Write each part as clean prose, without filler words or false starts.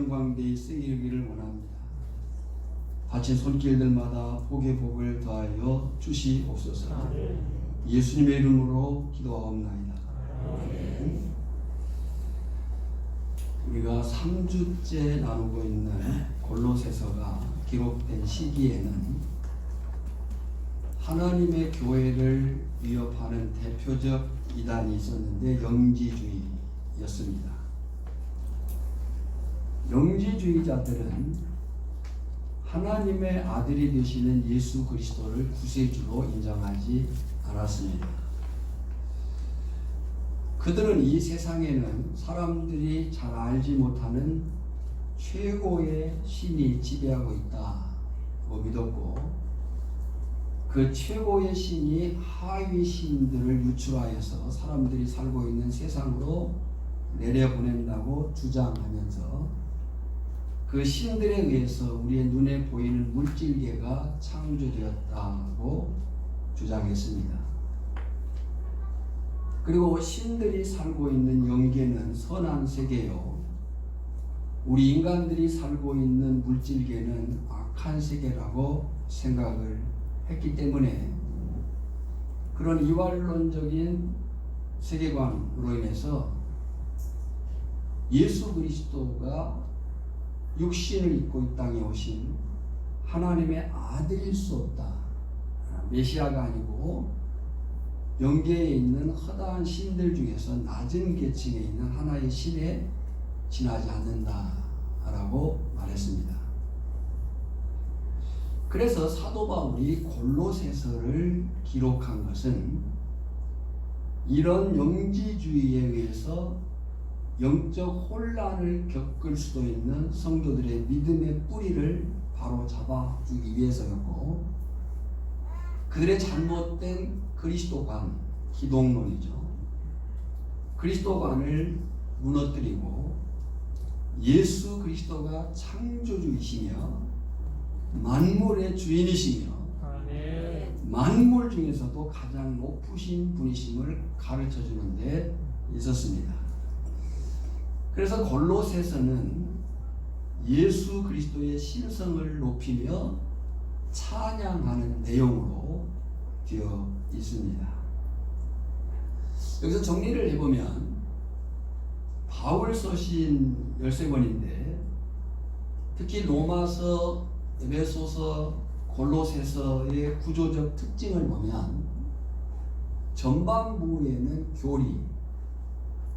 영광되이 쓰이기를 원합니다. 다친 손길들마다 복의 복을 더하여 주시옵소서. 예수님의 이름으로 기도하옵나이다. 우리가 3주째 나누고 있는 골로새서가 기록된 시기에는 하나님의 교회를 위협하는 대표적 이단이 있었는데 영지주의였습니다. 영지주의자들은 하나님의 아들이 되시는 예수 그리스도를 구세주로 인정하지 않았습니다. 그들은 이 세상에는 사람들이 잘 알지 못하는 최고의 신이 지배하고 있다고 믿었고, 그 최고의 신이 하위 신들을 유출하여서 사람들이 살고 있는 세상으로 내려보낸다고 주장하면서 그 신들에 의해서 우리의 눈에 보이는 물질계가 창조되었다고 주장했습니다. 그리고 신들이 살고 있는 영계는 선한 세계요, 우리 인간들이 살고 있는 물질계는 악한 세계라고 생각을 했기 때문에 그런 이활론적인 세계관으로 인해서 예수 그리스도가 육신을 입고 이 땅에 오신 하나님의 아들일 수 없다, 메시아가 아니고 영계에 있는 허다한 신들 중에서 낮은 계층에 있는 하나의 신에 지나지 않는다라고 말했습니다. 그래서 사도 바울이 골로새서를 기록한 것은 이런 영지주의에 의해서 영적 혼란을 겪을 수도 있는 성도들의 믿음의 뿌리를 바로 잡아주기 위해서였고, 그들의 잘못된 그리스도관, 기독론이죠. 그리스도관을 무너뜨리고 예수 그리스도가 창조주이시며 만물의 주인이시며 만물 중에서도 가장 높으신 분이심을 가르쳐 주는 데 있었습니다. 그래서 골로새서는 예수 그리스도의 신성을 높이며 찬양하는 내용으로 되어 있습니다. 여기서 정리를 해보면 바울 서신 13권인데 특히 로마서, 에베소서, 골로새서의 구조적 특징을 보면 전반부에는 교리,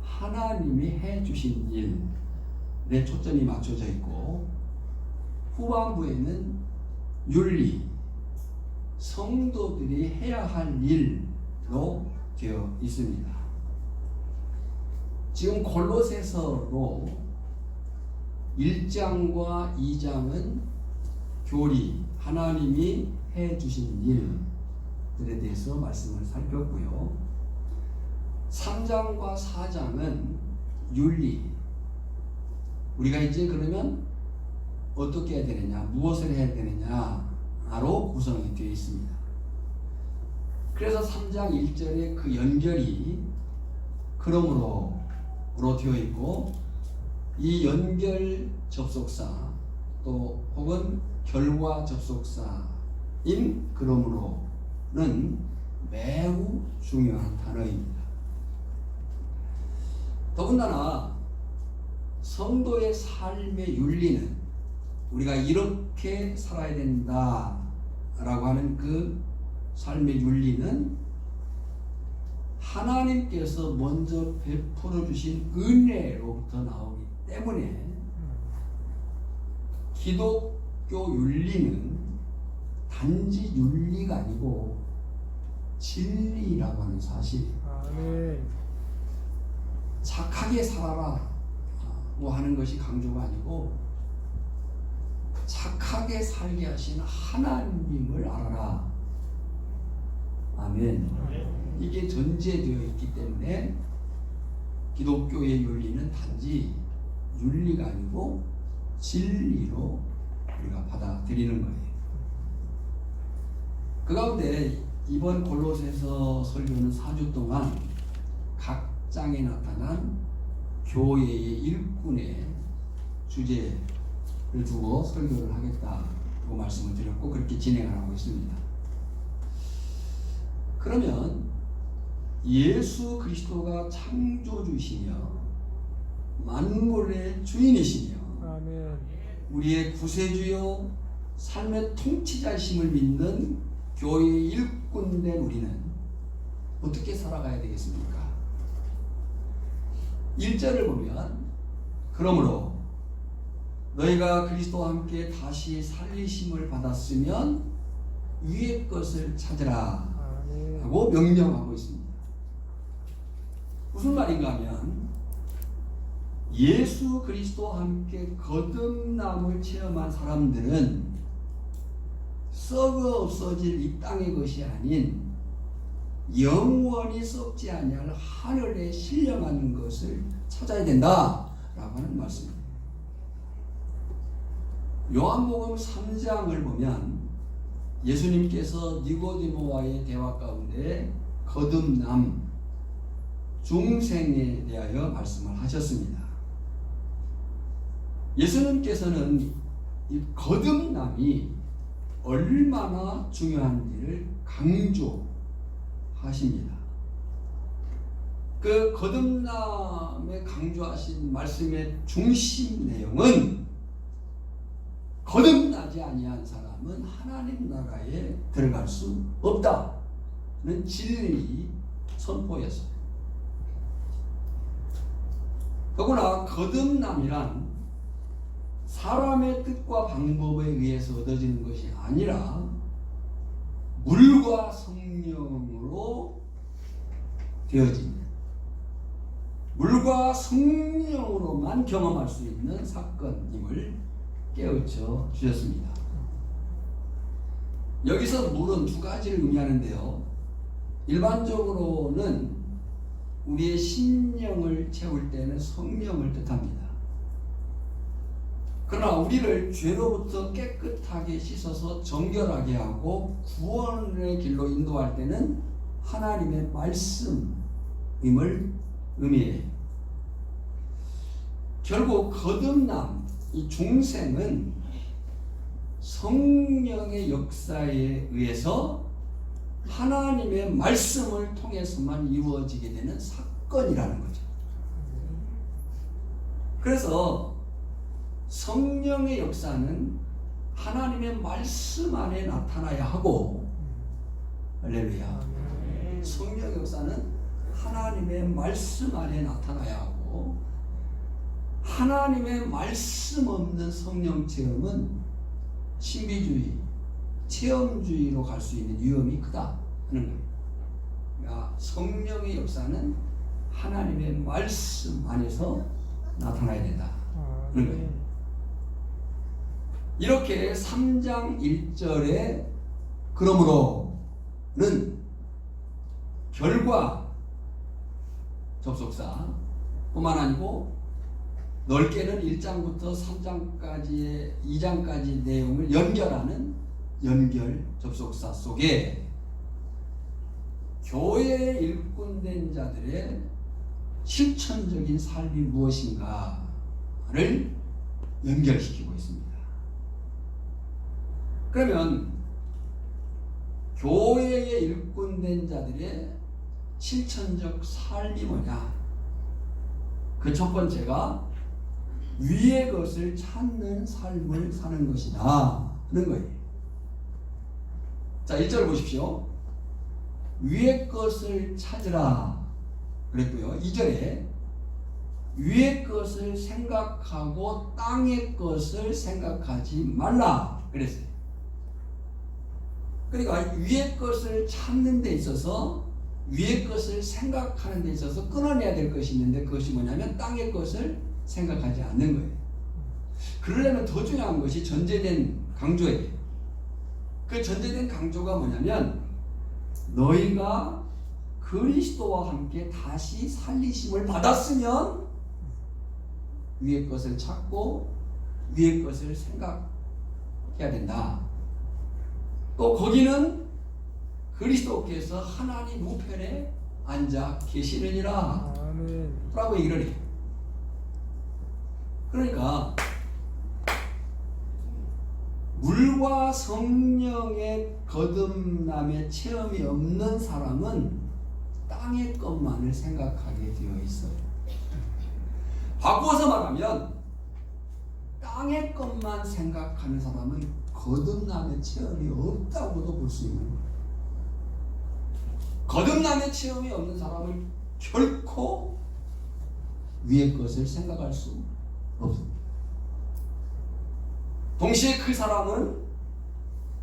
하나님이 해주신 일에 초점이 맞춰져 있고, 후반부에는 윤리, 성도들이 해야 할 일로 되어 있습니다. 지금 골로새서로 1장과 2장은 교리, 하나님이 해주신 일들에 대해서 말씀을 살폈고요. 3장과 4장은 윤리, 우리가 이제 그러면 어떻게 해야 되느냐, 무엇을 해야 되느냐로 구성이 되어 있습니다. 그래서 3장 1절에 그 연결이 그러므로로 되어 있고, 이 연결 접속사 또 혹은 결과 접속사인 그러므로는 매우 중요한 단어입니다. 더군다나 성도의 삶의 윤리는 우리가 이렇게 살아야 된다라고 하는 그 삶의 윤리는 하나님께서 먼저 베풀어 주신 은혜로부터 나오기 때문에 기독교 윤리는 단지 윤리가 아니고 진리라고 하는 사실이에요. 착하게 살아라 뭐 하는 것이 강조가 아니고 착하게 살게 하신 하나님을 알아라. 아멘. 이게 전제되어 있기 때문에 기독교의 윤리는 단지 윤리가 아니고 진리로 우리가 받아들이는 거예요. 그 가운데 이번 골로새서 설교는 4주 동안 각 장에 나타난 교회의 일꾼의 주제를 두고 설교를 하겠다고 말씀을 드렸고 그렇게 진행을 하고 있습니다. 그러면 예수 그리스도가 창조주시며 만물의 주인이시며 아멘. 우리의 구세주요 삶의 통치자심을 믿는 교회의 일꾼된 우리는 어떻게 살아가야 되겠습니까? 1절을 보면 그러므로 너희가 그리스도와 함께 다시 살리심을 받았으면 위의 것을 찾으라 하고 명령하고 있습니다. 무슨 말인가 하면 예수 그리스도와 함께 거듭남을 체험한 사람들은 썩어 없어질 이 땅의 것이 아닌 영원히 썩지 아니할 하늘에 신령한 것을 찾아야 된다라고 하는 말씀입니다. 요한복음 3장을 보면 예수님께서 니고디모와의 대화 가운데 거듭남, 중생에 대하여 말씀을 하셨습니다. 예수님께서는 이 거듭남이 얼마나 중요한지를 강조하십니다. 그 거듭남에 강조하신 말씀의 중심 내용은 거듭나지 아니한 사람은 하나님 나라에 들어갈 수 없다는 진리 선포였어요. 더구나 거듭남이란 사람의 뜻과 방법에 의해서 얻어지는 것이 아니라 물과 성령으로 되어집니다. 물과 성령으로만 경험할 수 있는 사건임을 깨우쳐 주셨습니다. 여기서 물은 두 가지를 의미하는데요. 일반적으로는 우리의 심령을 채울 때는 성령을 뜻합니다. 그러나 우리를 죄로부터 깨끗하게 씻어서 정결하게 하고 구원의 길로 인도할 때는 하나님의 말씀임을 의미해요. 결국 거듭남, 이 중생은 성령의 역사에 의해서 하나님의 말씀을 통해서만 이루어지게 되는 사건이라는 거죠. 그래서 성령의 역사는 하나님의 말씀 안에 나타나야 하고, 할렐루야. 성령의 역사는 하나님의 말씀 안에 나타나야 하고, 하나님의 말씀 없는 성령 체험은 신비주의, 체험주의로 갈 수 있는 위험이 크다 하는 거예요. 그러니까 성령의 역사는 하나님의 말씀 안에서 나타나야 된다 하는 거예요. 이렇게 3장 1절에 그러므로는 결과 접속사 뿐만 아니고 넓게는 1장부터 3장까지의 2장까지 내용을 연결하는 연결 접속사 속에 교회의 일꾼된 자들의 실천적인 삶이 무엇인가를 연결시키고 있습니다. 그러면 교회의 일꾼된 자들의 실천적 삶이 뭐냐? 그 첫 번째가 위의 것을 찾는 삶을 사는 것이다 하는 거예요. 자, 1절 보십시오. 위의 것을 찾으라 그랬고요. 2절에 위의 것을 생각하고 땅의 것을 생각하지 말라 그랬어요. 그러니까 위의 것을 찾는 데 있어서, 위의 것을 생각하는 데 있어서 끊어내야 될 것이 있는데, 그것이 뭐냐면 땅의 것을 생각하지 않는 거예요. 그러려면 더 중요한 것이 전제된 강조예요. 그 전제된 강조가 뭐냐면 너희가 그리스도와 함께 다시 살리심을 받았으면 위의 것을 찾고 위의 것을 생각해야 된다. 또 거기는 그리스도께서 하나님 우편에 앉아 계시느니라 라고 얘기를 해요. 그러니까 물과 성령의 거듭남의 체험이 없는 사람은 땅의 것만을 생각하게 되어 있어요. 바꾸어서 말하면 땅의 것만 생각하는 사람은 거듭남의 체험이 없다고도 볼 수 있는 거예요. 거듭남의 체험이 없는 사람은 결코 위의 것을 생각할 수 없습니다. 동시에 그 사람은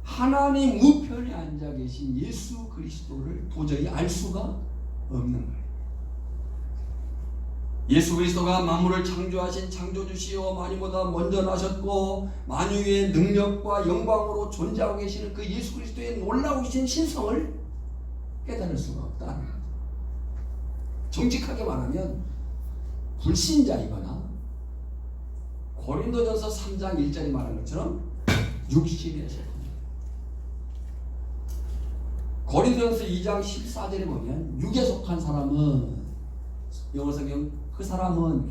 하나님 우편에 앉아 계신 예수 그리스도를 도저히 알 수가 없는 거예요. 예수 그리스도가 만물을 창조하신 창조주시오 만유보다 먼저 나셨고 만유의 능력과 영광으로 존재하고 계시는 그 예수 그리스도의 놀라우신 신성을 깨달을 수가 없다는 거죠. 정직하게 말하면 불신자이거나 고린도전서 3장 1절이 말한 것처럼 육신에 속합니다. 고린도전서 2장 14절에 보면 육에 속한 사람은 영어 성경 그 사람은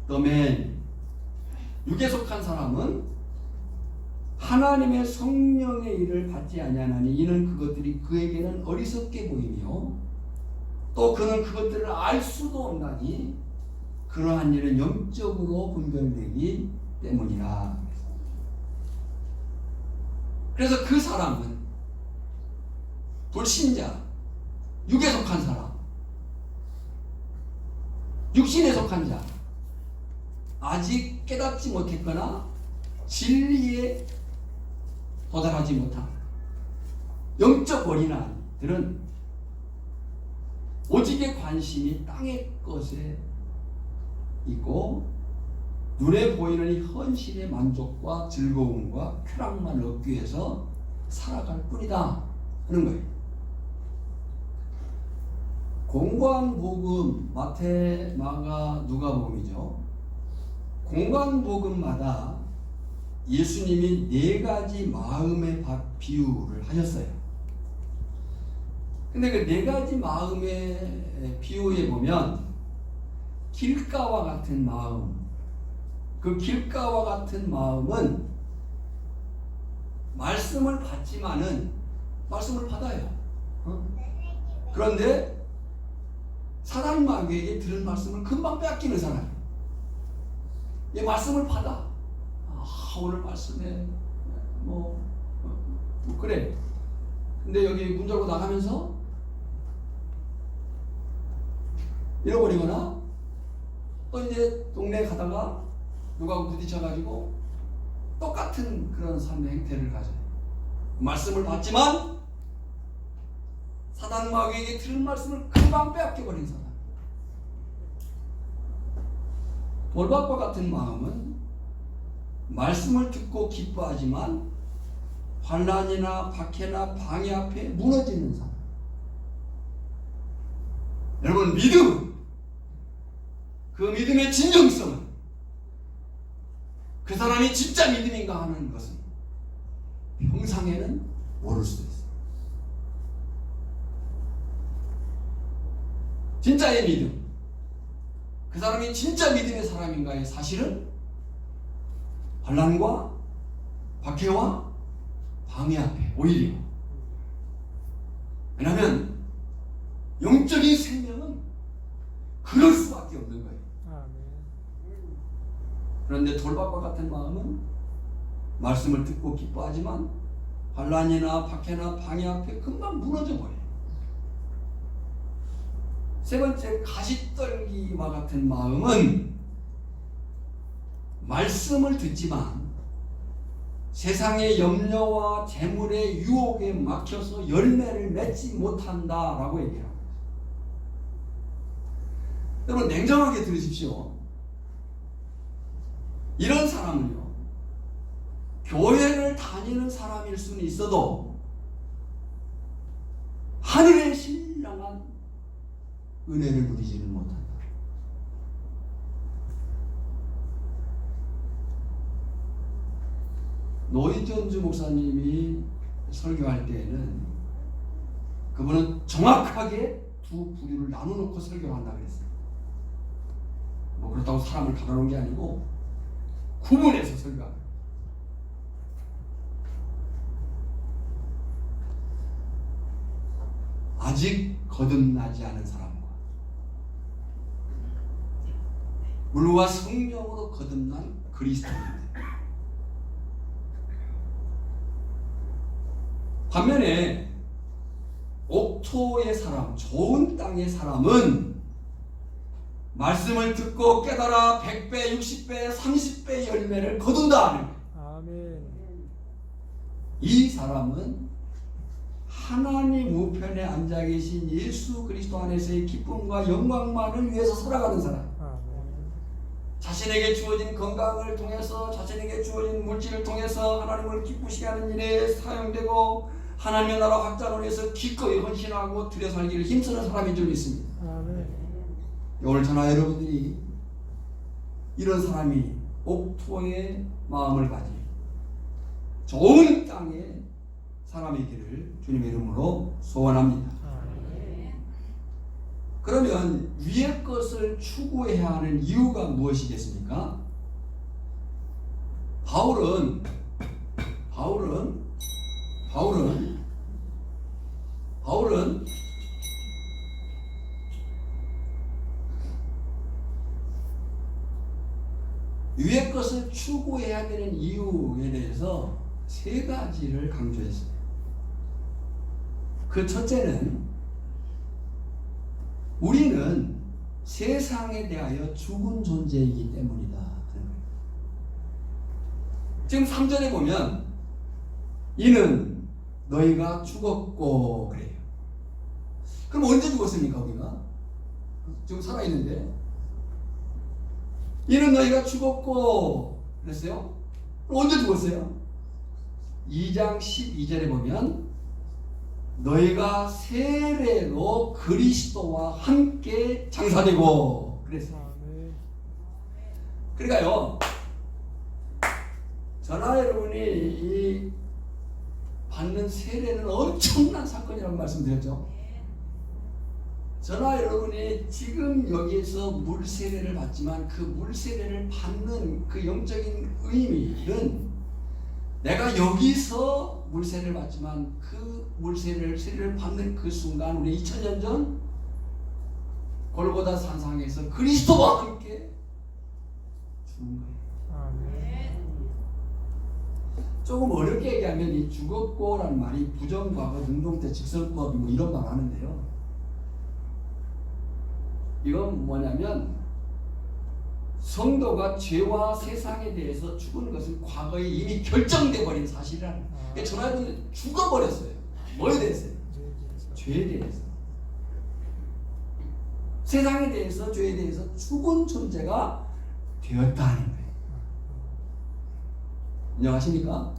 the man 육에 속한 사람은 하나님의 성령의 일을 받지 아니하나니 이는 그것들이 그에게는 어리석게 보이며 또 그는 그것들을 알 수도 없나니 그러한 일은 영적으로 분별되기 때문이라. 그래서 그 사람은 불신자, 육에 속한 사람, 육신에 속한 자, 아직 깨닫지 못했거나 진리에 도달하지 못한 영적 어린아이들은 오직의 관심이 땅의 것에 있고 눈에 보이는 이 현실의 만족과 즐거움과 쾌락만 얻기 위해서 살아갈 뿐이다 하는 거예요. 공고한 복음 마태, 마가, 누가복음이죠. 공고한 복음마다 예수님이 네 가지 마음의 비유를 하셨어요. 근데 그 네 가지 마음의 비유에 보면 길가와 같은 마음, 그 길가와 같은 마음은 말씀을 받지만은 말씀을 받아요. 그런데 사단 마귀에게 들은 말씀을 금방 빼앗기는 사람. 이 말씀을 받아. 오늘 말씀에 그래. 근데 여기 문 열고 나가면서 잃어버리거나 또 이제 동네에 가다가 누가 부딪혀가지고 똑같은 그런 삶의 행태를 가져요. 말씀을 받지만 사단 마귀에게 들은 말씀을 금방 빼앗겨버린 사람. 돌박과 같은 마음은 말씀을 듣고 기뻐하지만 환난이나 박해나 방해 앞에 무너지는 사람. 여러분, 믿음은, 그 믿음의 진정성은, 그 사람이 진짜 믿음인가 하는 것은 평상에는 모를 수도 있어요. 진짜의 믿음, 그 사람이 진짜 믿음의 사람인가의 사실은 환난과 박해와 방해 앞에 오히려, 왜냐하면 영적인 생명은 그럴 수밖에 없는 거예요. 그런데 돌박과 같은 마음은 말씀을 듣고 기뻐하지만 환난이나 박해나 방해 앞에 금방 무너져 버려요. 세 번째, 가시떨기와 같은 마음은 말씀을 듣지만 세상의 염려와 재물의 유혹에 막혀서 열매를 맺지 못한다라고 얘기합니다. 여러분, 냉정하게 들으십시오. 이런 사람은요, 교회를 다니는 사람일 수는 있어도 하늘의 신령한 은혜를 누리지는 못한다. 노이전주 목사님이 설교할 때에는 그분은 정확하게 두 부류를 나눠놓고 설교한다 그랬어요. 그렇다고 사람을 가려놓은 게 아니고 구분해서 설교합니다. 아직 거듭나지 않은 사람과 물과 성령으로 거듭난 그리스도인들. 반면에 옥토의 사람, 좋은 땅의 사람은 말씀을 듣고 깨달아 100배, 60배, 30배 열매를 거둔다. 아멘. 이 사람은 하나님 우편에 앉아 계신 예수 그리스도 안에서의 기쁨과 영광만을 위해서 살아가는 사람. 자신에게 주어진 건강을 통해서, 자신에게 주어진 물질을 통해서 하나님을 기쁘시게 하는 일에 사용되고 하나님의 나라 확장을 위해서 기꺼이 헌신하고 들여 살기를 힘쓰는 사람인 줄 믿습니다. 아멘. 오늘 저나 여러분들이 이런 사람이 옥토의 마음을 가진 좋은 땅의 사람이기를 주님의 이름으로 소원합니다. 그러면 위의 것을 추구해야 하는 이유가 무엇이겠습니까? 바울은 위의 것을 추구해야 되는 이유에 대해서 세 가지를 강조했어요. 그 첫째는 우리는 세상에 대하여 죽은 존재이기 때문이다. 지금 3절에 보면 이는 너희가 죽었고 그래요. 그럼 언제 죽었습니까 우리가? 지금 살아있는데 이는 너희가 죽었고 그랬어요? 그럼 언제 죽었어요? 2장 12절에 보면 너희가 세례로 그리스도와 함께 장사되고 그랬어요. 그러니까요 저나 여러분이 이 받는 세례는 엄청난 사건이라고 말씀드렸죠. 저나 여러분이 지금 여기에서 물 세례를 받지만 그 물 세례를 받는 그 영적인 의미는 내가 여기서 물 세례를 받지만 그 물 세례를 받는 그 순간 우리 2000년 전 골고다 산상에서 그리스도와 함께 죽은 거예요. 조금 어렵게 얘기하면 이 죽었고라는 말이 부정과거 능동태 직설법 뭐 이런 말 하는데요. 이건 뭐냐면 성도가 죄와 세상에 대해서 죽은 것은 과거에 이미 결정돼 버린 사실이라는 거예요. 전화해보면 죽어버렸어요. 뭐에 대해서요? 죄에 대해서. 세상에 대해서, 죄에 대해서 죽은 존재가 되었다는 거예요. 인정하십니까?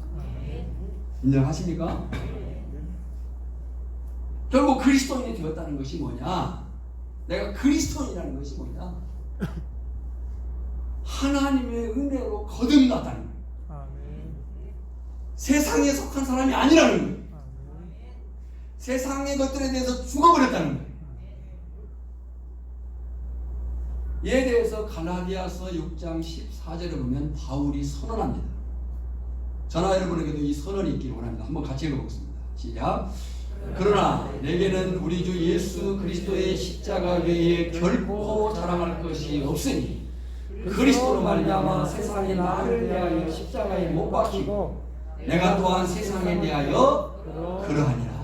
인정하십니까? 결국 그리스도인이 되었다는 것이 뭐냐? 내가 그리스도인이라는 것이 뭐냐? 하나님의 은혜로 거듭났다는 거예요. 세상에 속한 사람이 아니라는 거예요. 세상의 것들에 대해서 죽어버렸다는 거예요. 이에 대해서 갈라디아서 6장 14절에 보면 바울이 선언합니다. 저나 여러분에게도 이 선언이 있기를 원합니다. 한번 같이 읽어보겠습니다. 시작. 그러나 내게는 우리 주 예수 그리스도의 십자가 외에 결코 자랑할 것이 없으니 그리스도로 말미암아 세상이 나를 대하여 십자가에 못 박히고 내가 또한 세상에 대하여 그러하니라.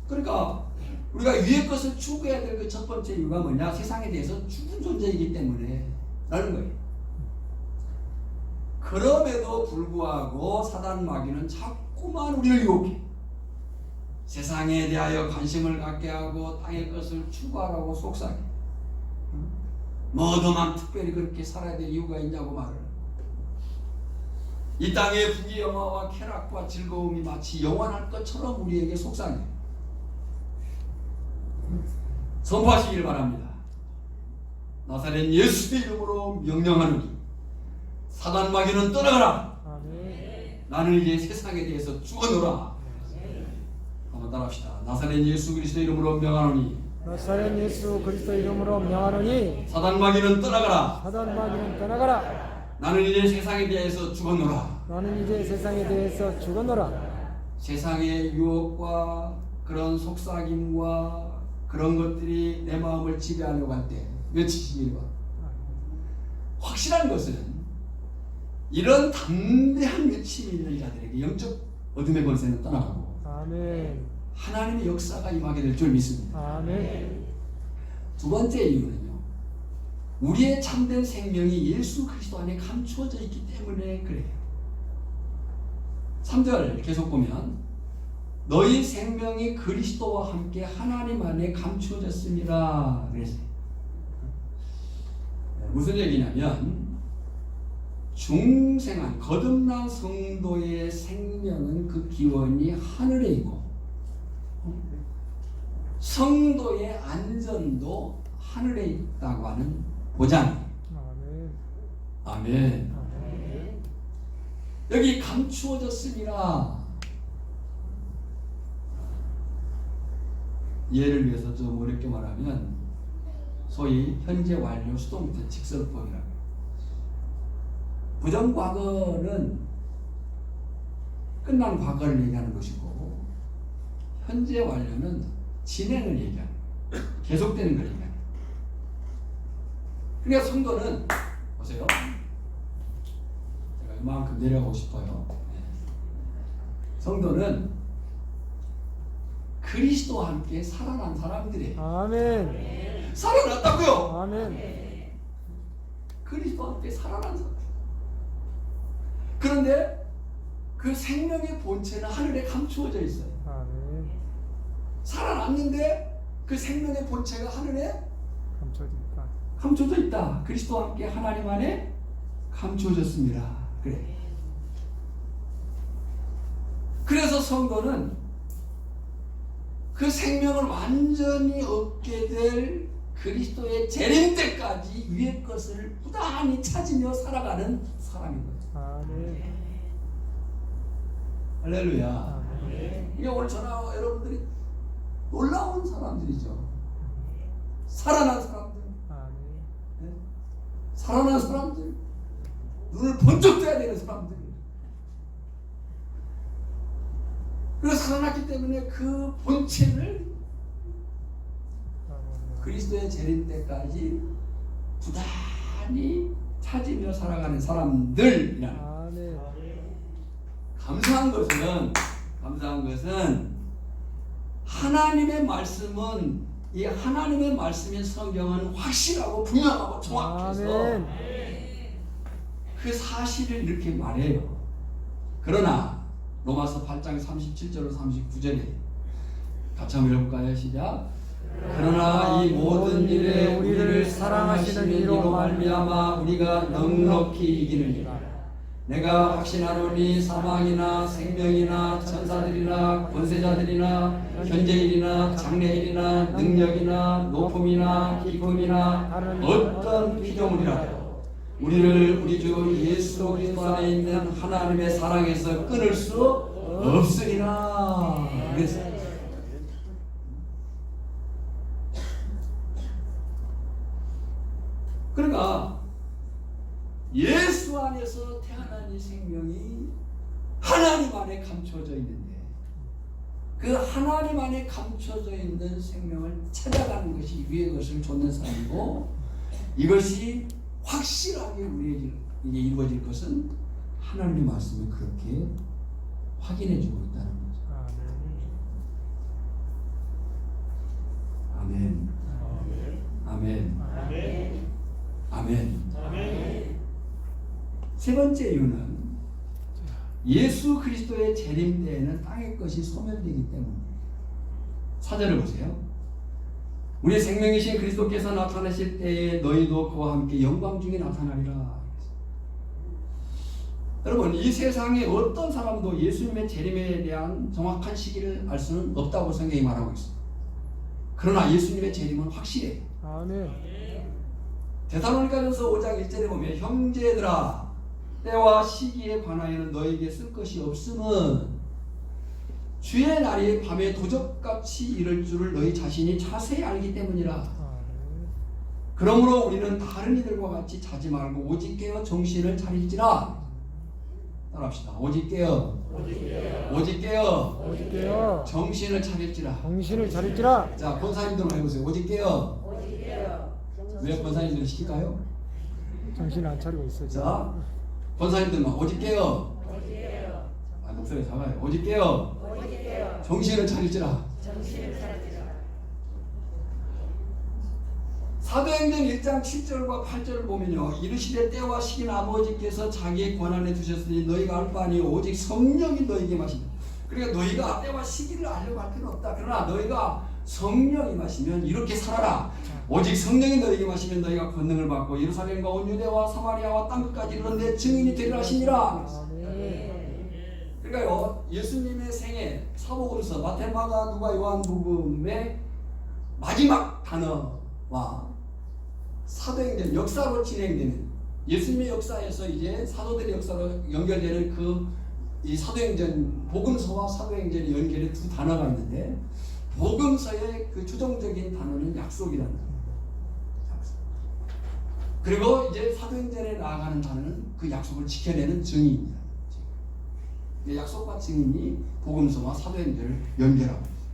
그러니까 우리가 위의 것을 추구해야 될 그 첫 번째 이유가 뭐냐? 세상에 대해서 죽은 존재이기 때문에 라는 거예요. 그럼에도 불구하고 사단 마귀는 자꾸만 우리를 유혹해. 세상에 대하여 관심을 갖게 하고 땅의 것을 추구하라고 속삭여. 너만 특별히 그렇게 살아야 될 이유가 있냐고 말을. 이 땅의 부귀영화와 쾌락과 즐거움이 마치 영원할 것처럼 우리에게 속삭여. 선포하시길 바랍니다. 나사렛 예수의 이름으로 명령하노니 사단 마귀는 떠나가라. 나는 이제 세상에 대해서 죽어노라. 한번 따라합시다. 나사렛 예수 그리스도 이름으로 명하노니 나사렛 예수 그리스도 이름으로 명하노니 사단 마귀는 떠나가라. 사단 마귀는 떠나가라. 나는 이제 세상에 대해서 죽어노라. 나는 이제 세상에 대해서 죽어노라. 세상의 유혹과 그런 속삭임과 그런 것들이 내 마음을 지배하려고 할 때 외치시길 바랍니다. 확실한 것은 이런 담대한 외침이 있는 자들에게 영적 어둠의 권세는 떠나가고 아멘. 하나님의 역사가 임하게 될 줄 믿습니다. 아멘. 두 번째 이유는요, 우리의 참된 생명이 예수 그리스도 안에 감추어져 있기 때문에 그래요. 3절 계속 보면 너희 생명이 그리스도와 함께 하나님 안에 감추어졌습니다. 그랬어요. 무슨 얘기냐면 중생한 거듭난 성도의 생명은 그 기원이 하늘에 있고 성도의 안전도 하늘에 있다고 하는 보장이에요. 아멘. 아멘. 여기 감추어졌습니다. 예를 위해서 좀 어렵게 말하면 소위 현재 완료 수동태 직설법이라고. 부정과거는 끝난 과거를 얘기하는 것이고 현재 완료는 진행을 얘기하는 거예요. 계속되는 걸 얘기하는 거예요. 그러니까 성도는 보세요. 제가 이만큼 내려가고 싶어요. 성도는 그리스도와 함께 살아난 사람들이에요. 아멘. 살아났다고요. 아멘. 그리스도와 함께 살아난 사람. 그런데 그 생명의 본체는 하늘에 감추어져 있어요. 아멘. 살아났는데 그 생명의 본체가 하늘에 감춰진다. 감춰져 있다. 그리스도와 함께 하나님 안에 감추어졌습니다. 그래. 그래서 성도는 그 생명을 완전히 얻게 될 그리스도의 재림 때까지 위의 것을 부단히 찾으며 살아가는 사람인 거죠. 아멘. 할렐루야. 아멘. 이게 오늘 전화 여러분들이 놀라운 사람들이죠. 살아난 사람들. 아멘. 네? 살아난 사람들. 눈을 번쩍 떠야 되는 사람들. 그래서 살아났기 때문에 그 본체를 그리스도의 재림 때까지 부단히 찾으며 살아가는 사람들이라는. 아멘. 감사한 것은 하나님의 말씀은 이 하나님의 말씀인 성경은 확실하고 분명하고 정확해서 아멘. 그 사실을 이렇게 말해요. 그러나 로마서 8장 37절로 39절에 같이 한번 읽어볼까요? 시작. 그러나 이 모든 일에 우리를 사랑하시는 이로 말미암아 우리가 넉넉히 이기느니라. 내가 확신하노니 사망이나 생명이나 천사들이나 권세자들이나 현재일이나 장래일이나 능력이나 높음이나 기쁨이나 어떤 피조물이라도 우리를 우리 주 예수 그리스도 안에 있는 하나님의 사랑에서 끊을 수 없으리라. 그랬어요. 그러니까 예수 안에서 태어난 이 생명이 하나님 안에 감춰져 있는데 그 하나님 안에 감춰져 있는 생명을 찾아가는 것이 위의 것을 좇는 사람이고 이것이 확실하게 우리에게 이게 이루어질 것은 하나님의 말씀이 그렇게 확인해주고 있다는 거죠. 아멘. 아멘. 아멘. 아멘. 아멘. 세 번째 이유는 예수 그리스도의 재림 때에는 땅의 것이 소멸되기 때문입니다. 4절을 보세요. 우리 생명이신 그리스도께서 나타나실 때에 너희도 그와 함께 영광 중에 나타나리라. 여러분, 이 세상에 어떤 사람도 예수님의 재림에 대한 정확한 시기를 알 수는 없다고 성경이 말하고 있습니다. 그러나 예수님의 재림은 확실해요. 아멘. 데살로니가전서 5장 1절에 보면 형제들아 때와 시기에 관하여는 너에게 쓸 것이 없음은 주의 날이 밤에 도적같이 이를 줄을 너희 자신이 자세히 알기 때문이라. 그러므로 우리는 다른 이들과 같이 자지 말고 오직 깨어 정신을 차릴지라. 따라합시다. 오직 깨어. 오직 깨어. 오직 깨어 정신을 차릴지라. 정신을 차릴지라. 자, 권사님들만 해보세요. 오직 깨어. 왜 권사님들을 시킬까요? 정신을 안 차리고 있어 지금. 자, 권사님들만 오직 깨어. 아, 목소리 작아요. 오직 깨어. 정신을 차릴지라. 사도행전 1장 7절과 8절을 보면요, 이르시되 때와 시기는 아버지께서 자기의 권한에 두셨으니 너희가 알 바 아니요 오직 성령이 너희에게 마신다. 그러니까 너희가 때와 시기를 알려고 할 필요는 없다. 그러나 너희가 성령이 마시면 이렇게 살아라. 오직 성령이 너희에게 마시면 너희가 권능을 받고 예루살렘과 온 유대와 사마리아와 땅끝까지 이르는 내 증인이 되리라 하시니라. 그러니까요, 예수님의 생애, 사복음서, 마태, 마가, 누가, 요한복음의 마지막 단어와 사도행전 역사로 진행되는 예수님의 역사에서 이제 사도들의 역사로 연결되는 이 사도행전 복음서와 사도행전의 연결의 두 단어가 있는데, 복음서의 그 추정적인 단어는 약속이라는 단어. 그리고 이제 사도행전에 나아가는 단어는 그 약속을 지켜내는 증인입니다. 약속과 증인이 복음서와 사도행전을 연결하고 있습니다.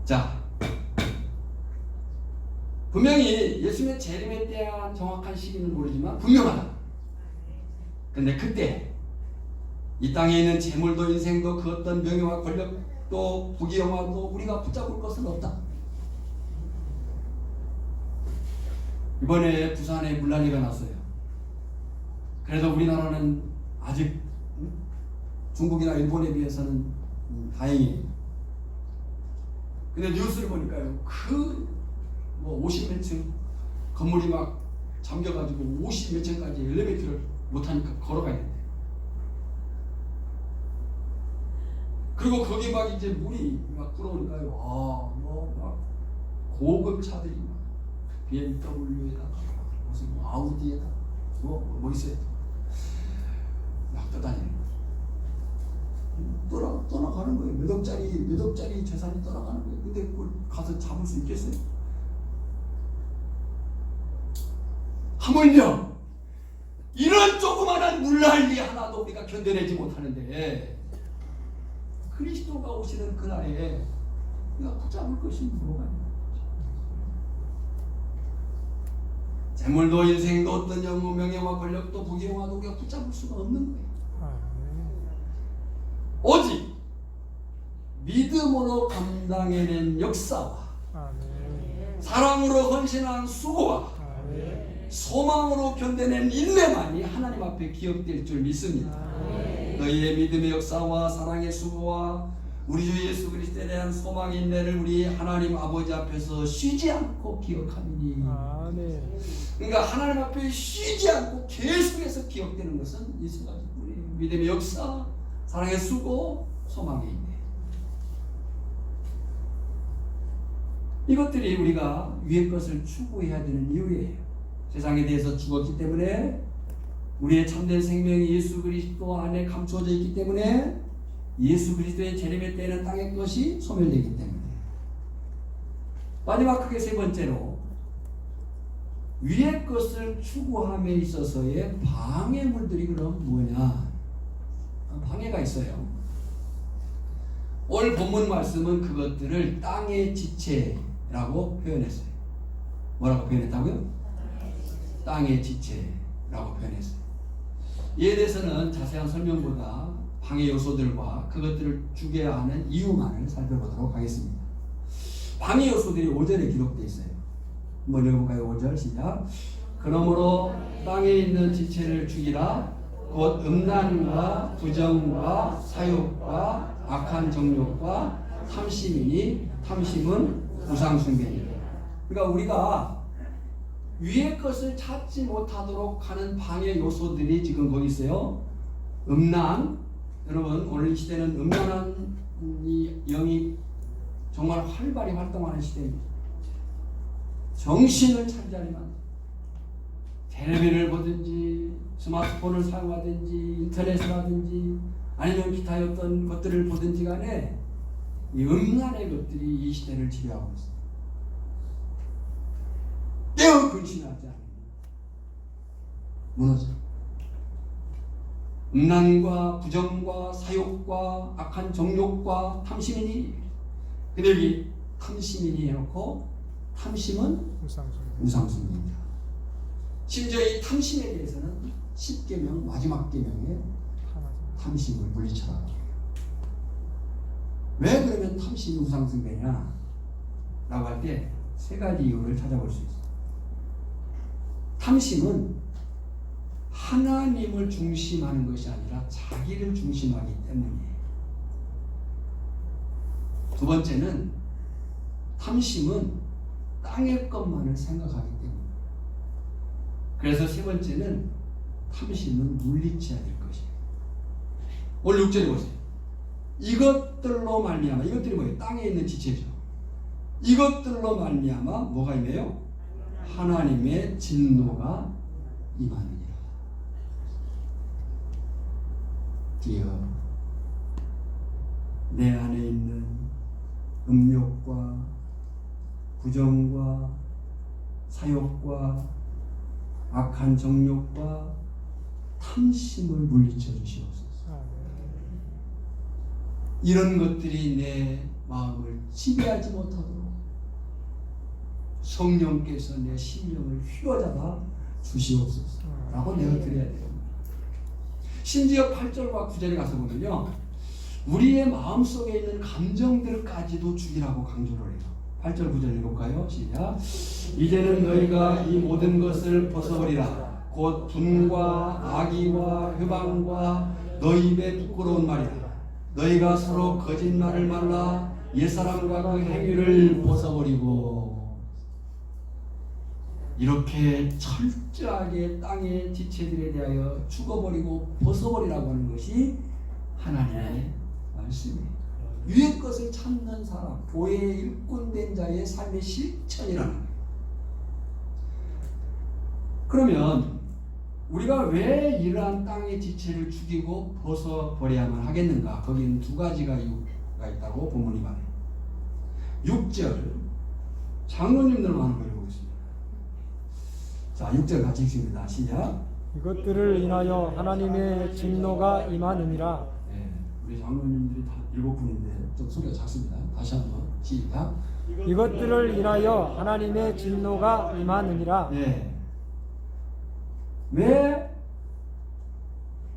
자, 분명히 예수님의 재림에 대한 정확한 시기는 모르지만 분명하다. 근데 그때 이 땅에 있는 재물도 인생도 그 어떤 명예와 권력도 부귀영화도 우리가 붙잡을 것은 없다. 이번에 부산에 물난리가 났어요. 그래서 우리나라는 아직 중국이나 일본에 비해서는 다행이에요. 근데 뉴스를 보니까요, 뭐 50몇 층 건물이 막 잠겨가지고 50몇 층까지 엘리베이터를 못하니까 걸어가야 된대. 그리고 거기 막 이제 물이 막 들어오니까요, 막 고급 차들이 막 BMW에다가 무슨 뭐 아우디에다가 뭐 있어요. 막 떠다니는 거예요. 떠나가는 거예요. 몇 억짜리 재산이 떠나가는 거예요. 근데 그걸 가서 잡을 수 있겠어요? 하물며 이런 조그마한 물난리 하나도 우리가 견뎌내지 못하는데 그리스도가 오시는 그날에 우리가 붙잡을 것이 뭐가 있나? 재물도 인생도 어떤 영웅 명예와 권력도 부귀영화도 우리가 붙잡을 수가 없는 거예요. 오직 믿음으로 감당해낸 역사와 사랑으로 헌신한 수고와 소망으로 견뎌낸 인내만이 하나님 앞에 기억될 줄 믿습니다. 너희의 믿음의 역사와 사랑의 수고와 우리 주 예수 그리스도에 대한 소망의 인내를 우리 하나님 아버지 앞에서 쉬지 않고 기억하니, 그러니까 하나님 앞에 쉬지 않고 계속해서 기억되는 것은 이 세 가지, 우리 믿음의 역사, 사랑의 수고, 소망의 인내. 이것들이 우리가 위의 것을 추구해야 되는 이유예요. 세상에 대해서 죽었기 때문에, 우리의 참된 생명이 예수 그리스도 안에 감춰져 있기 때문에, 예수 그리스도의 재림의 때에는 땅의 것이 소멸되기 때문에. 마지막 크게 세 번째로, 위의 것을 추구함에 있어서의 방해물들이 그럼 뭐냐? 방해가 있어요. 오늘 본문 말씀은 그것들을 땅의 지체라고 표현했어요. 뭐라고 표현했다고요? 땅의 지체라고 표현했어요. 이에 대해서는 자세한 설명보다 방해 요소들과 그것들을 죽여야 하는 이유만을 살펴보도록 하겠습니다. 방해 요소들이 5절에 기록되어 있어요. 한번 읽어볼까요? 5절 시작. 그러므로 땅에 있는 지체를 죽이라. 곧 음란과 부정과 사욕과 악한 정욕과 탐심이니 탐심은 우상숭배니라. 그러니까 우리가 위의 것을 찾지 못하도록 하는 방해 요소들이 지금 거기 있어요. 음란, 여러분 오늘 이 시대는 음란한 이 영이 정말 활발히 활동하는 시대입니다. 정신을 차리자니만 텔레비를 보든지 스마트폰을 사용하든지 인터넷을 하든지 아니면 기타 어떤 것들을 보든지 간에 이 음란의 것들이 이 시대를 지배하고 있습니다. 깨어 근신하지 않으면 무너져. 음란과 부정과 사욕과 악한 정욕과 탐심이니. 근데 여기 탐심이니 해놓고 탐심은 우상숭배입니다. 심지어 이 탐심에 대해서는 10계명 마지막 계명에 탐심을 물리쳐라. 왜 그러면 탐심이 우상숭배냐 라고 할 때 세 가지 이유를 찾아볼 수 있어요. 탐심은 하나님을 중심하는 것이 아니라 자기를 중심하기 때문이에요. 두 번째는 탐심은 땅의 것만을 생각하기 때문에. 그래서 세 번째는 탐심은 물리쳐야 될 것이에요. 오늘 6절에 보세요. 이것들로 말미암아, 이것들이 뭐예요? 땅에 있는 지체죠. 이것들로 말미암아 뭐가 임해요? 하나님의 진노가 임하느니라. 주여, 내 안에 있는 음욕과 부정과 사욕과 악한 정욕과 탐심을 물리쳐 주시옵소서. 이런 것들이 내 마음을 지배하지 못하도록 성령께서 내 심령을 휘어잡아 주시옵소서 라고 내어드려야 돼요. 심지어 8절과 9절에 가서 보면요, 우리의 마음속에 있는 감정들까지도 죽이라고 강조를 해요. 8절 9절 읽을까요? 시작. 이제는 너희가 이 모든 것을 벗어버리라. 곧 분과 악의와 회방과 너희 입에 부끄러운 말이라. 너희가 서로 거짓말을 말라 옛사람과 그 행위를 벗어버리고. 이렇게 철저하게 땅의 지체들에 대하여 죽어버리고 벗어버리라고 하는 것이 하나님의 말씀이에요. 위의 것을 찾는 사람, 교회의 일꾼된 자의 삶의 실천이라는 거예요. 그러면 우리가 왜 이러한 땅의 지체를 죽이고 벗어버려야만 하겠는가? 거기는 두 가지가 이유가 있다고 본문이 말해요. 6절 장로님들만 하는 걸 보겠습니다. 자, 6절 같이 읽습니다. 시작. 이것들을 인하여 하나님의 진노가 임하느니라. 네, 우리 장로님들이 다 7분인데 좀 소리가 작습니다. 다시 한번 시작. 이것들을 인하여 하나님의 진노가 임하느니라. 네. 왜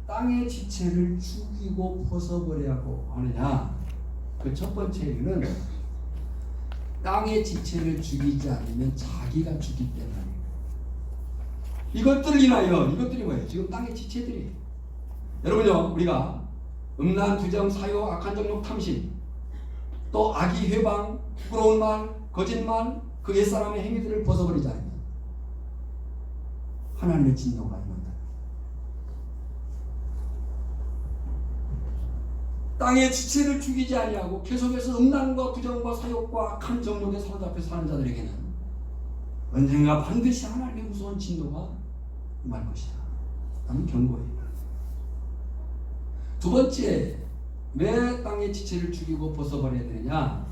땅의 지체를 죽이고 벗어버리라고 하느냐? 그 첫 번째 이유는 땅의 지체를 죽이지 않으면 자기가 죽기 때문에. 이것들을 인하여, 이것들이 뭐예요? 지금 땅의 지체들이. 여러분요, 우리가 음란, 부정, 사욕, 악한 정욕, 탐심, 또 악의 회방, 부끄러운 말, 거짓말, 그 옛사람의 행위들을 벗어버리지 않으면 하나님의 진노가 임한다. 땅의 지체를 죽이지 아니하고 계속해서 음란과 부정과 사욕과 악한 정욕에 사로잡혀 사는 자들에게는 언젠가 반드시 하나님의 무서운 진노가 임할 것이다 라는 경고예요. 두 번째, 왜 땅의 지체를 죽이고 벗어버려야 되느냐?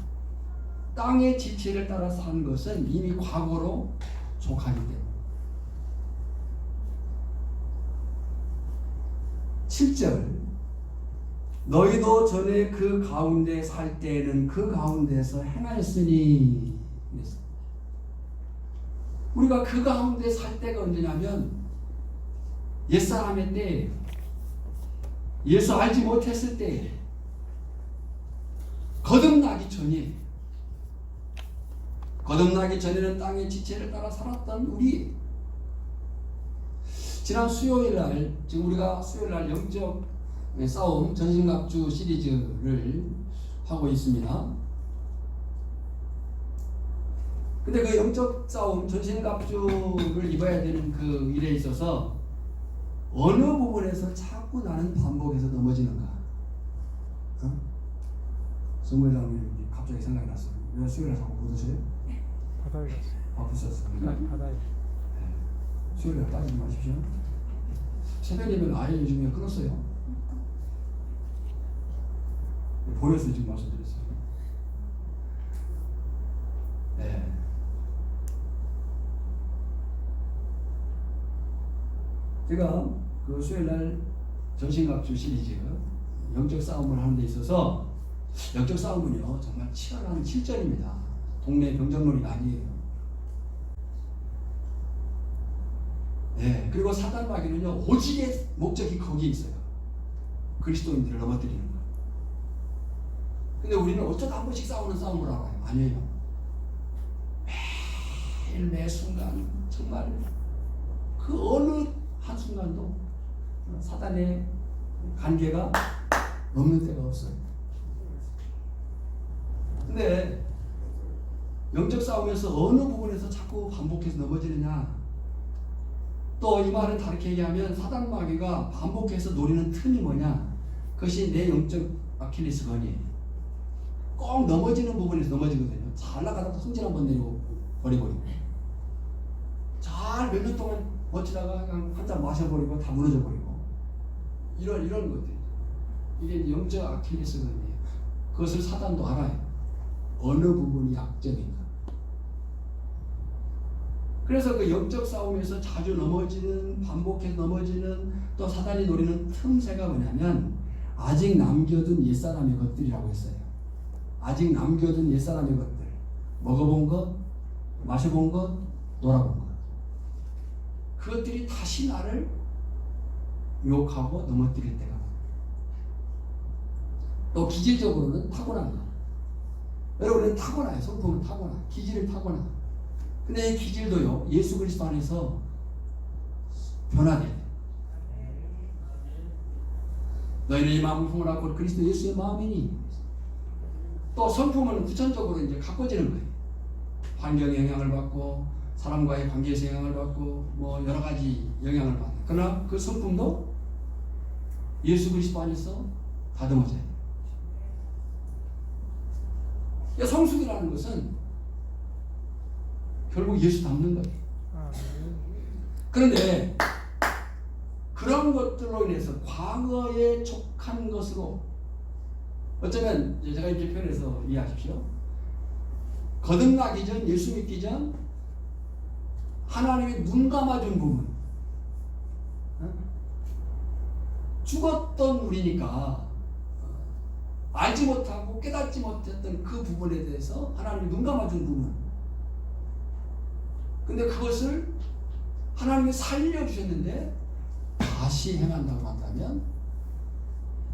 땅의 지체를 따라 산 것은 이미 과거로 족하기 때문에. 7절, 너희도 전에 그 가운데 살 때에는 그 가운데서 행하였으니. 우리가 그 가운데 살 때가 언제냐면 옛사람의 때예요. 예수 알지 못했을 때예요. 거듭나기 전이에요. 거듭나기 전에는 땅의 지체를 따라 살았던 우리. 지난 수요일날, 지금 우리가 수요일날 영적 싸움 전신갑주 시리즈를 하고 있습니다. 근데 그 영적 싸움 전신갑주를 입어야 되는 그 일에 있어서 어느 부분에서 자꾸 나는 반복해서 넘어지는가? 정모회 장로님 갑자기 생각이 났어요. 왜 수요일에 자꾸 못 오세요? 바다에 갔어요. 바쁘셨어요. 바다에. 수요일에 빠지지 마십시오. 새벽이면 아예 요즘에 끊었어요. 보내서 지금 말씀드렸어요. 네. 제가 그 수요일날 전신갑주 시리즈 영적 싸움을 하는 데 있어서 영적 싸움은요 정말 치열한 실전입니다. 동네 병정놀이가 아니에요. 네, 그리고 사단 마귀는요 오직의 목적이 거기에 있어요. 그리스도인들을 넘어뜨리는 거예요. 근데 우리는 어쩌다 한 번씩 싸우는 싸움을 알아요. 아니에요. 매일 매 순간 정말 그 어느 한순간도 사단의 관계가 없는 때가 없어요. 근데 영적 싸움에서 어느 부분에서 자꾸 반복해서 넘어지느냐, 또 이 말은 다르게 얘기하면 사단 마귀가 반복해서 노리는 틈이 뭐냐, 그것이 내 영적 아킬레스건이에요. 꼭 넘어지는 부분에서 넘어지거든요. 잘 나가다가 승질 한번 내리고 버리고 잘 몇 년 동안 버티다가 그냥 한 잔 마셔버리고 다 무너져버리고 이런 것들, 이게 영적 아킬레스건이에요. 그것을 사단도 알아요. 어느 부분이 약점인가. 그래서 그 영적 싸움에서 자주 넘어지는, 반복해서 넘어지는, 또 사단이 노리는 틈새가 뭐냐면 아직 남겨둔 옛사람의 것들이라고 했어요. 아직 남겨둔 옛사람의 것들, 먹어본 것, 마셔본 것, 놀아본 것, 그것들이 다시 나를 유혹하고 넘어뜨릴 때가 많아요. 또 기질적으로는 타고난 거. 여러분은 타고나요. 성품은 타고나. 기질을 타고나. 근데 이 기질도요 예수 그리스도 안에서 변화돼요. 너희는 이 마음을 품으라 곧 그리스도 예수의 마음이니. 또 성품은 구천적으로 이제 가꿔지는 거예요. 환경의 영향을 받고 사람과의 관계에서 영향을 받고 뭐 여러 가지 영향을 받아요. 그러나 그 성품도 예수 그리스도 안에서 다듬어져요. 성숙이라는 것은 결국 예수 닮는 거예요. 그런데 그런 것들로 인해서 과거에 족한 것으로, 어쩌면 제가 이렇게 표현해서 이해하십시오. 거듭나기 전, 예수 믿기 전 하나님이 눈 감아준 부분, 죽었던 우리니까 알지 못하고 깨닫지 못했던 그 부분에 대해서 하나님이 눈 감아준 부분, 근데 그것을 하나님이 살려주셨는데 다시 행한다고 한다면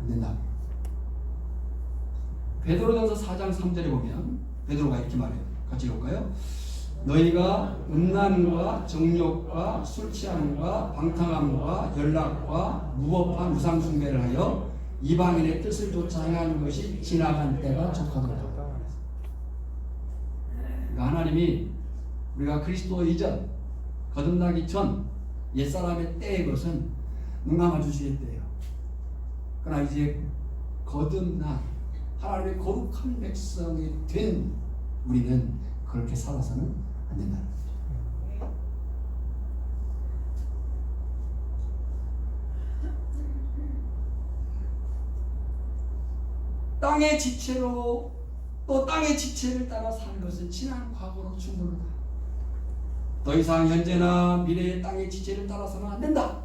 안 된다. 베드로전서 4장 3절에 보면 베드로가 이렇게 말해요. 같이 읽을까요? 너희가 음란과 정욕과 술 취함과 방탕함과 연락과 무법한 우상 숭배를 하여 이방인의 뜻을 쫓아 행하는 것이 지나간 때가 족하도다. 그러니까 하나님이 우리가 그리스도 이전, 거듭나기 전 옛사람의 때의 것은 눈 감아 주시겠대요. 그러나 이제 거듭난 하나님의 거룩한 백성이 된 우리는 그렇게 살아서는 안 된다는 거죠. 땅의 지체로, 또 땅의 지체를 따라 사는 것은 지난 과거로 충분하다. 더 이상 현재나 미래의 땅의 지체를 따라서는 안 된다.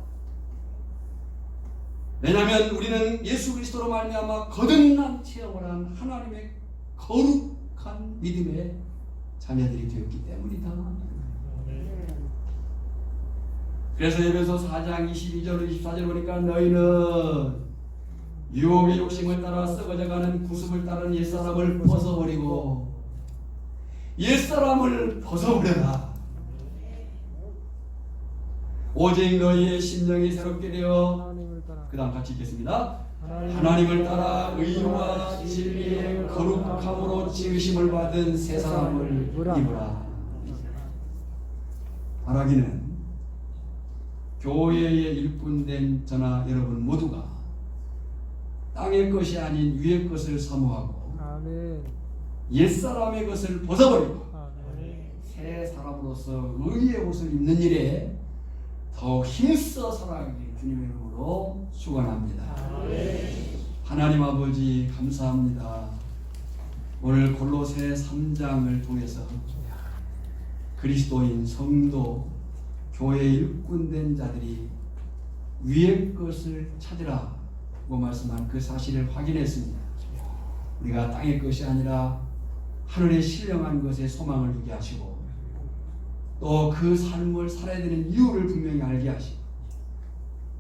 왜냐하면 우리는 예수 그리스도로 말미암아 거듭난 체험을 한 하나님의 거룩한 믿음의 자녀들이 되었기 때문이다. 그래서 에베소 4장 22절 24절 보니까 너희는 유혹의 욕심을 따라 썩어져가는 구습을 따른 옛사람을 벗어버리고 옛사람을 벗어버려라. 오직 너희의 심령이 새롭게 되어, 그 다음 같이 읽겠습니다. 하나님을 따라 의와 진리의 거룩함으로 지으심을 받은 새 사람을 입으라. 바라기는 교회에 일꾼된 저나 여러분 모두가 땅의 것이 아닌 위의 것을 사모하고 옛사람의 것을 벗어버리고 새 사람으로서 의의 옷을 입는 일에 더 힘써 살아가길 주님의 이름으로 축원합니다. 하나님 아버지 감사합니다. 오늘 골로새 3장을 통해서 그리스도인 성도, 교회에 일꾼된 자들이 위의 것을 찾으라고 말씀한 그 사실을 확인했습니다. 우리가 땅의 것이 아니라 하늘의 신령한 것에 소망을 두게 하시고 또 그 삶을 살아야 되는 이유를 분명히 알게 하시고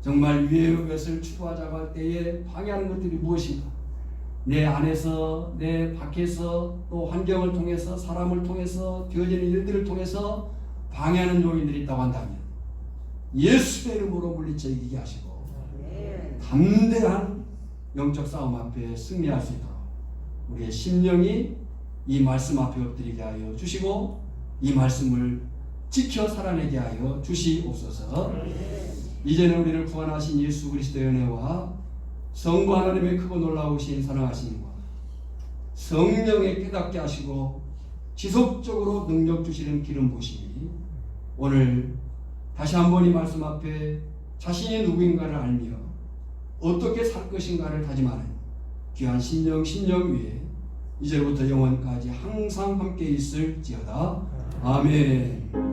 정말 위의 것을 추구하자고 할 때에 방해하는 것들이 무엇인가, 내 안에서 내 밖에서 또 환경을 통해서 사람을 통해서 되어지는 일들을 통해서 방해하는 요인들이 있다고 한다면 예수의 이름으로 물리쳐 이기게 하시고 담대한 영적 싸움 앞에 승리할 수 있도록 우리의 심령이 이 말씀 앞에 엎드리게 하여 주시고 이 말씀을 지켜 살아내게 하여 주시옵소서. 이제는 우리를 구원하신 예수 그리스도의 은혜와 성부 하나님의 크고 놀라우신 사랑하심과 성령의 깨닫게 하시고 지속적으로 능력 주시는 기름 부심이 오늘 다시 한번 이 말씀 앞에 자신이 누구인가를 알며 어떻게 살 것인가를 다짐하는 귀한 심령 위에 이제부터 영원까지 항상 함께 있을지어다. 아멘.